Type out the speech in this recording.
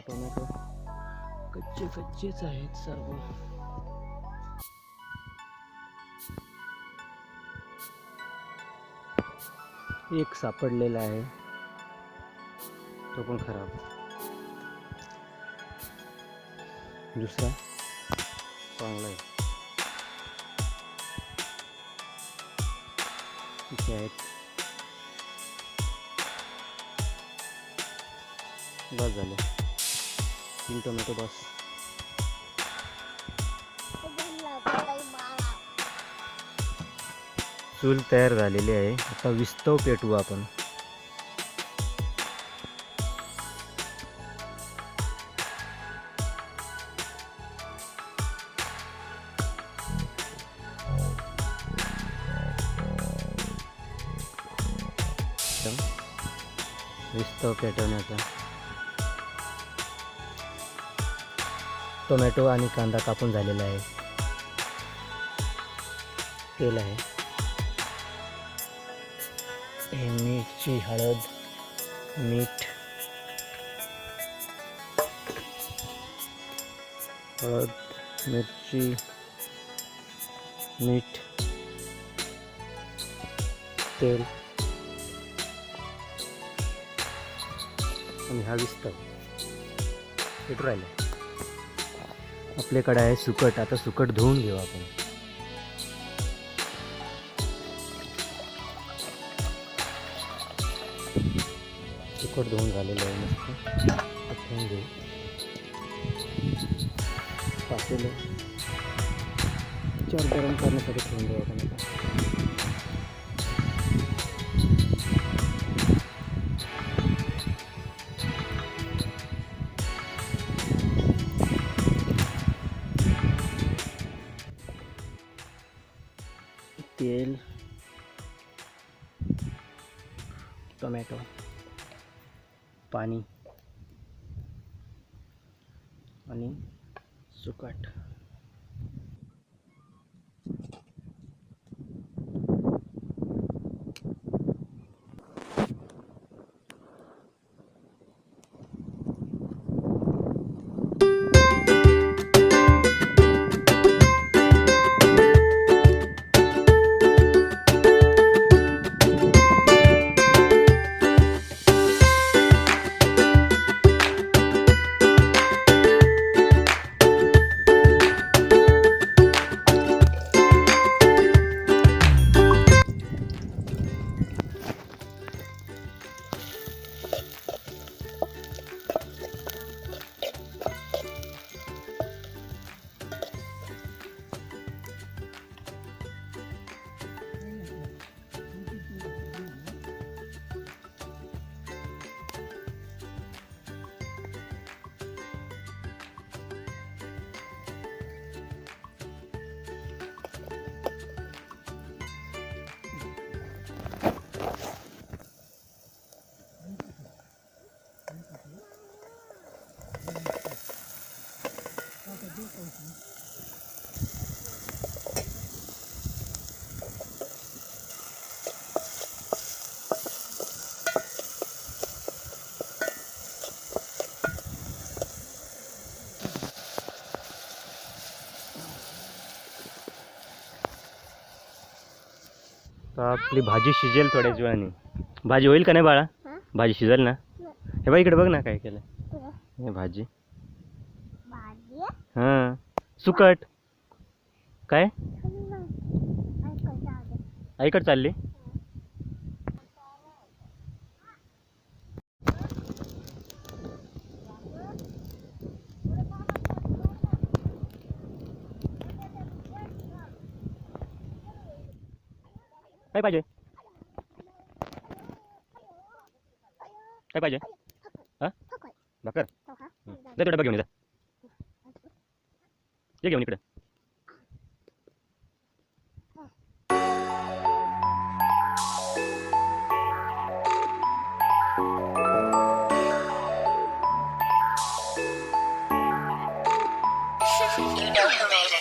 Tomato कच्चेच आहेत सर्व. एक सापडलेला आहे, तो पण खराब. दुसरा चांगला आहे. इथे आहेत. बस झाले, 3 टोमॅटो बस. चूल तयार झालेली आहे. आता विस्तव पेटवू आपण. विस्तव पेटवण्याचा. टोमॅटो आणि कांदा कापून झालेला आहे. तेल आहे. हे मिरची, हळद, मीठ, मिरची, मीठ, तेल आणि हा विस्तव पेटू राहिला. आपल्याकडे आहे सुकट. आता सुकट धुवून घेऊ आपण. सुकट धुवून झालेलं आहे. मस्त ठेवून घेऊ. पातेलं चार गरम करण्यासाठी ठेवून देऊ आपण. तेल, टोमॅटो, पाणी आणि सुकट. तर आपली भाजी शिजेल थोड्याच वेळाने. भाजी होईल का नाही बाळा? भाजी शिजेल ना. हे बघ इकडे बघ ना काय केलं. हे भाजी. हां सुकट काय आईकडे चालली. काय पाहिजे काय पाहिजे हा भाकर जा तो डबा घेऊन ये जा. ये घेऊन इकडे. You know who made it.